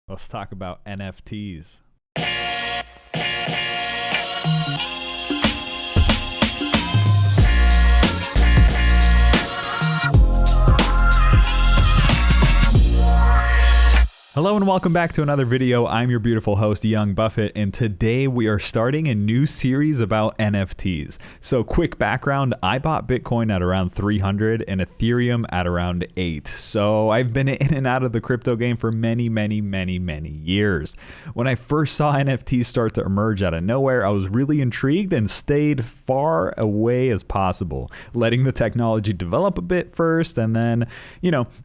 Let's talk about NFTs. Hello and welcome back to another video. I'm your beautiful host, Young Buffett, and today we are starting a new series about NFTs. So quick background, I bought Bitcoin at around 300 and Ethereum at around 8. So I've been in and out of the crypto game for many years. When I first saw NFTs start to emerge out of nowhere, I was really intrigued and stayed far away as possible, letting the technology develop a bit first. And then,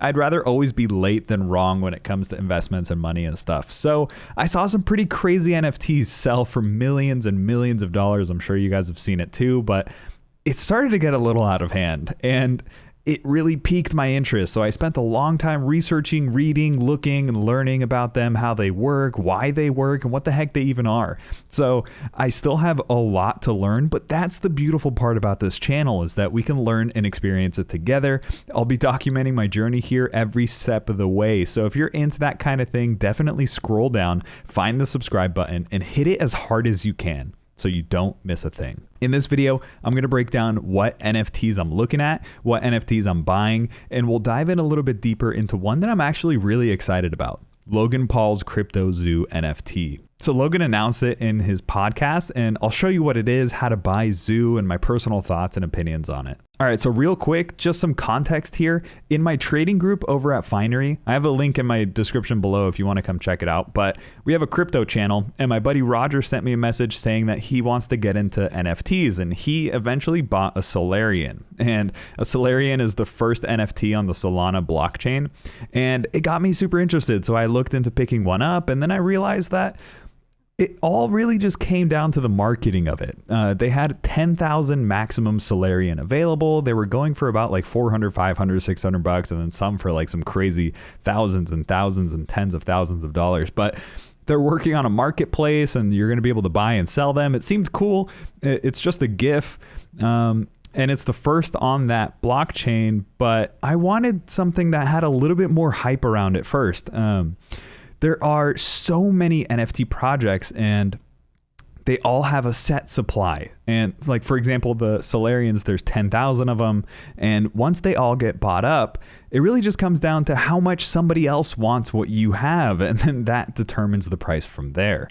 I'd rather always be late than wrong when it comes to investments and money and stuff. So I saw some pretty crazy NFTs sell for millions and millions of dollars. I'm sure you guys have seen it too, but it started to get a little out of hand and it really piqued my interest. So I spent a long time researching, reading, looking, and learning about them, how they work, why they work, and what the heck they even are. So I still have a lot to learn, but that's the beautiful part about this channel is that we can learn and experience it together. I'll be documenting my journey here every step of the way. So if you're into that kind of thing, definitely scroll down, find the subscribe button, and hit it as hard as you can, so you don't miss a thing. In this video, I'm going to break down what NFTs I'm looking at, what NFTs I'm buying, and we'll dive in a little bit deeper into one that I'm actually really excited about, Logan Paul's CryptoZoo NFT. So Logan announced it in his podcast, and I'll show you what it is, how to buy Zoo, and my personal thoughts and opinions on it. All right, so real quick, just some context here. In my trading group over at Finery, I have a link in my description below if you want to come check it out, but we have a crypto channel, and my buddy Roger sent me a message saying that he wants to get into NFTs, and he eventually bought a Solarian. And a Solarian is the first NFT on the Solana blockchain, and it got me super interested. So I looked into picking one up, and then I realized that it all really just came down to the marketing of it. They had 10,000 maximum Solarian available. They were going for about like 400, 500, 600 bucks, and then some for like some crazy thousands and thousands and tens of thousands of dollars. But they're working on a marketplace and you're going to be able to buy and sell them. It seemed cool. It's just a GIF. And it's the first on that blockchain, but I wanted something that had a little bit more hype around it first. There are so many NFT projects and they all have a set supply. And like, for example, the Solarians, there's 10,000 of them. And once they all get bought up, it really just comes down to how much somebody else wants what you have. And then that determines the price from there.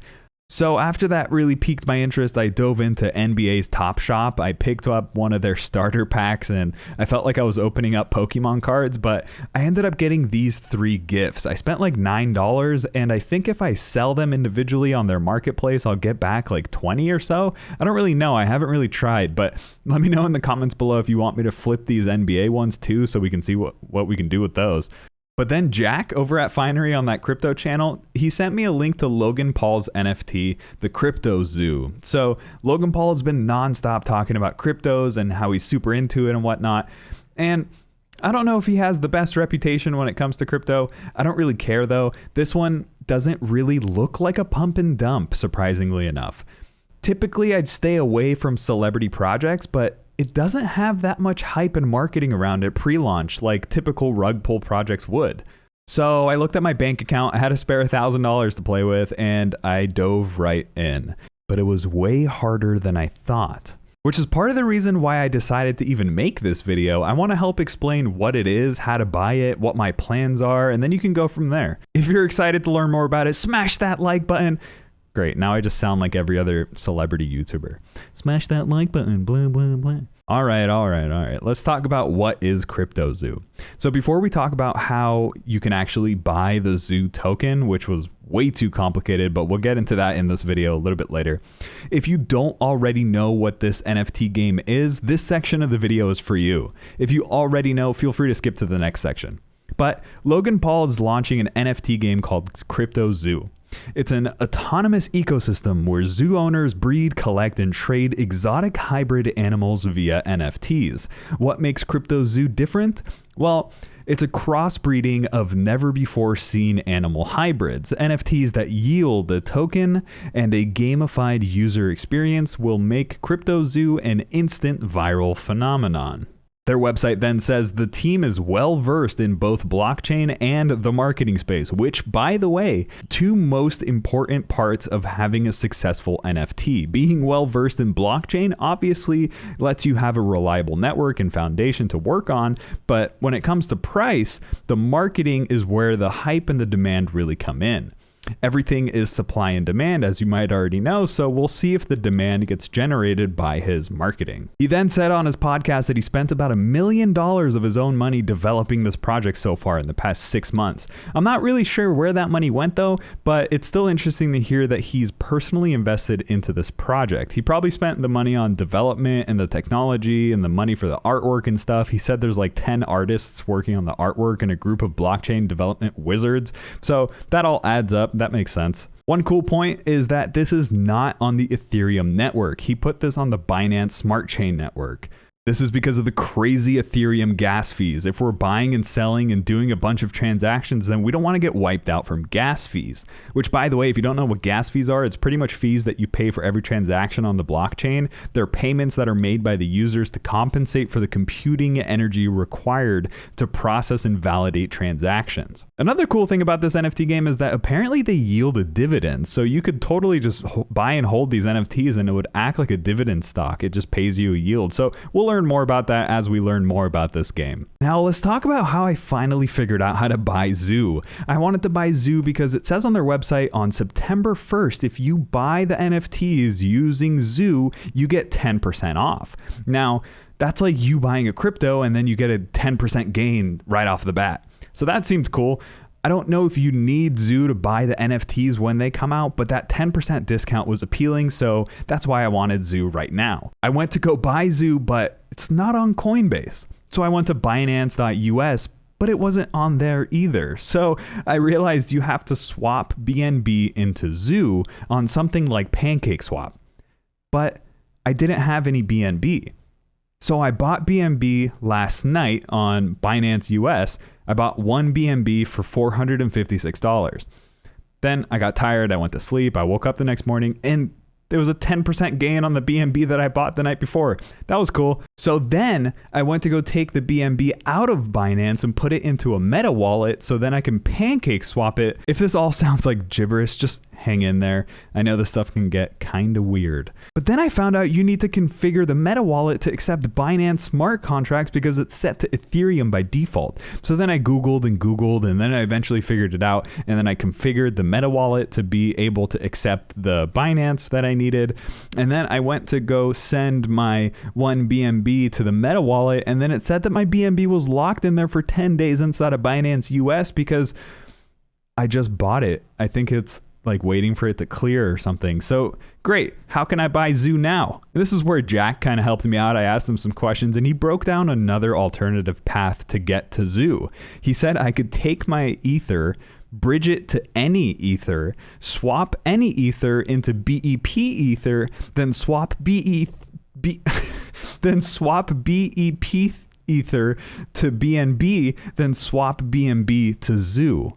So after that really piqued my interest, I dove into NBA's Topshot. I picked up one of their starter packs and I felt like I was opening up Pokemon cards, but I ended up getting these 3 gifts. I spent like $9 and I think if I sell them individually on their marketplace, I'll get back like 20 or so. I don't really know. I haven't really tried, but let me know in the comments below if you want me to flip these NBA ones too so we can see what we can do with those. But then Jack over at Finery on that crypto channel, he sent me a link to Logan Paul's NFT, the CryptoZoo. So Logan Paul has been nonstop talking about cryptos and how he's super into it and whatnot. And I don't know if he has the best reputation when it comes to crypto. I don't really care though. This one doesn't really look like a pump and dump, surprisingly enough. Typically I'd stay away from celebrity projects, but it doesn't have that much hype and marketing around it pre-launch like typical rug pull projects would. So I looked at my bank account, I had to spare $1,000 to play with, and I dove right in. But it was way harder than I thought, which is part of the reason why I decided to even make this video. I want to help explain what it is, how to buy it, what my plans are, and then you can go from there. If you're excited to learn more about it, smash that like button. Great, now I just sound like every other celebrity YouTuber. Smash that like button, blah, blah, blah. All right. Let's talk about what is CryptoZoo. So before we talk about how you can actually buy the Zoo token, which was way too complicated, but we'll get into that in this video a little bit later. If you don't already know what this NFT game is, this section of the video is for you. If you already know, feel free to skip to the next section. But Logan Paul is launching an NFT game called CryptoZoo. It's an autonomous ecosystem where zoo owners breed, collect, and trade exotic hybrid animals via NFTs. What makes CryptoZoo different? Well, it's a crossbreeding of never-before-seen animal hybrids. NFTs that yield a token and a gamified user experience will make CryptoZoo an instant viral phenomenon. Their website then says the team is well versed in both blockchain and the marketing space, which, by the way, two most important parts of having a successful NFT. Being well versed in blockchain obviously lets you have a reliable network and foundation to work on, but when it comes to price, the marketing is where the hype and the demand really come in. Everything is supply and demand, as you might already know, so we'll see if the demand gets generated by his marketing. He then said on his podcast that he spent about $1 million of his own money developing this project so far in the past 6 months. I'm not really sure where that money went though, but it's still interesting to hear that he's personally invested into this project. He probably spent the money on development and the technology and the money for the artwork and stuff. He said there's like 10 artists working on the artwork and a group of blockchain development wizards. So that all adds up. That makes sense. One cool point is that this is not on the Ethereum network. He put this on the Binance Smart Chain network. This is because of the crazy Ethereum gas fees. If we're buying and selling and doing a bunch of transactions, then we don't want to get wiped out from gas fees. Which, by the way, if you don't know what gas fees are, it's pretty much fees that you pay for every transaction on the blockchain. They're payments that are made by the users to compensate for the computing energy required to process and validate transactions. Another cool thing about this NFT game is that apparently they yield a dividend. So you could totally just buy and hold these NFTs and it would act like a dividend stock. It just pays you a yield. So we'll learn more about that as we learn more about this game. Now let's talk about how I finally figured out how to buy Zoo. I wanted to buy Zoo because it says on their website on September 1st, if you buy the NFTs using Zoo, you get 10% off. Now, that's like you buying a crypto and then you get a 10% gain right off the bat. So that seemed cool. I don't know if you need Zoo to buy the NFTs when they come out, but that 10% discount was appealing, so that's why I wanted Zoo right now. I went to go buy Zoo, but it's not on Coinbase. So I went to Binance.us, but it wasn't on there either. So I realized you have to swap BNB into Zoo on something like PancakeSwap. But I didn't have any BNB. So I bought BNB last night on Binance US. I bought one BNB for $456. Then I got tired. I went to sleep. I woke up the next morning and there was a 10% gain on the BNB that I bought the night before. That was cool. So then I went to go take the BNB out of Binance and put it into a Meta wallet so then I can pancake swap it. If this all sounds like gibberish, just hang in there. I know this stuff can get kind of weird. But then I found out you need to configure the Meta wallet to accept Binance smart contracts because it's set to Ethereum by default. So then I Googled and then I eventually figured it out. And then I configured the Meta wallet to be able to accept the Binance that I needed. And then I went to go send my one BNB to the Meta wallet. And then it said that my BNB was locked in there for 10 days inside of Binance US because I just bought it. I think it's like waiting for it to clear or something. So great. How can I buy Zoo now? And this is where Jack kind of helped me out. I asked him some questions and he broke down another alternative path to get to Zoo. He said I could take my Ether, bridge it to any Ether, swap any Ether into BEP Ether, then swap BEP Ether to BNB, then swap BNB to Zoo.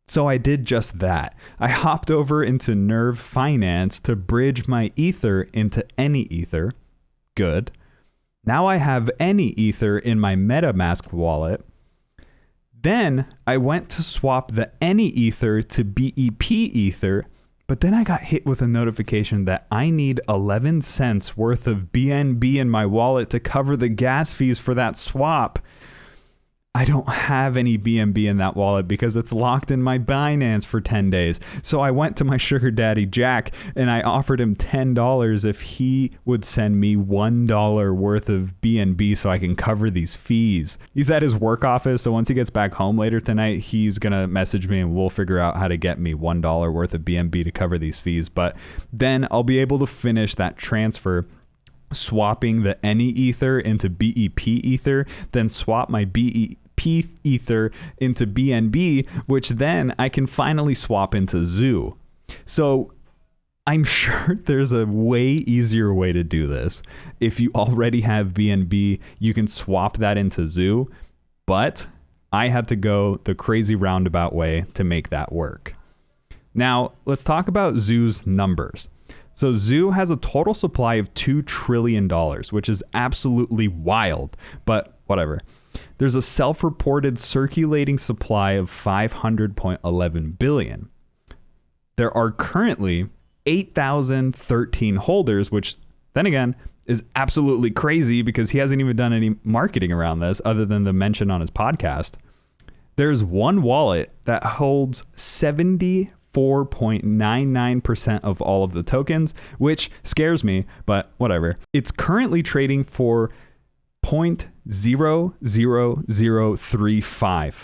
So I did just that. I hopped over into Nerve Finance to bridge my Ether into any Ether. Good. Now I have any Ether in my MetaMask wallet. Then I went to swap the any Ether to BEP Ether, but then I got hit with a notification that I need 11 cents worth of BNB in my wallet to cover the gas fees for that swap. I don't have any BNB in that wallet because it's locked in my Binance for 10 days. So I went to my sugar daddy, Jack, and I offered him $10 if he would send me $1 worth of BNB so I can cover these fees. He's at his work office, so once he gets back home later tonight, he's going to message me and we'll figure out how to get me $1 worth of BNB to cover these fees. But then I'll be able to finish that transfer, swapping the any Ether into BEP Ether, then swap my BEP Ether into BNB, which then I can finally swap into Zoo. So I'm sure there's a way easier way to do this. If you already have BNB, you can swap that into Zoo, but I had to go the crazy roundabout way to make that work. Now, let's talk about Zoo's numbers. So Zoo has a total supply of $2 trillion, which is absolutely wild, but whatever. There's a self-reported circulating supply of 500.11 billion. There are currently 8,013 holders, which then again is absolutely crazy because he hasn't even done any marketing around this other than the mention on his podcast. There's one wallet that holds 74.99% of all of the tokens, which scares me, but whatever. It's currently trading for 0.00035.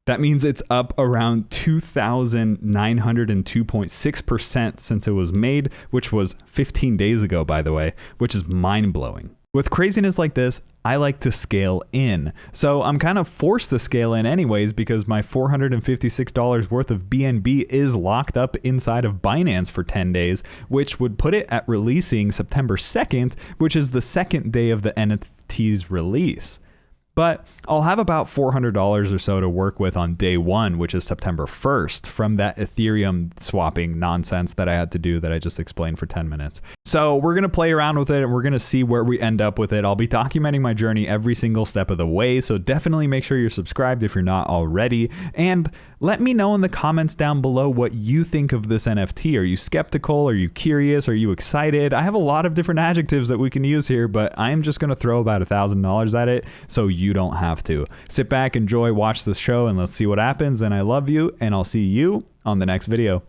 That means it's up around 2,902.6% since it was made, which was 15 days ago, by the way, which is mind-blowing. With craziness like this, I like to scale in. So I'm kind of forced to scale in anyways because my $456 worth of BNB is locked up inside of Binance for 10 days, which would put it at releasing September 2nd, which is the second day of the NFT's release. But I'll have about $400 or so to work with on day one, which is September 1st, from that Ethereum swapping nonsense that I had to do that I just explained for 10 minutes. So we're going to play around with it and we're going to see where we end up with it. I'll be documenting my journey every single step of the way. So definitely make sure you're subscribed if you're not already. And let me know in the comments down below what you think of this NFT. Are you skeptical? Are you curious? Are you excited? I have a lot of different adjectives that we can use here, but I'm just going to throw about $1,000 at it so you don't have to. Sit back, enjoy, watch this show, and let's see what happens. And I love you, and I'll see you on the next video.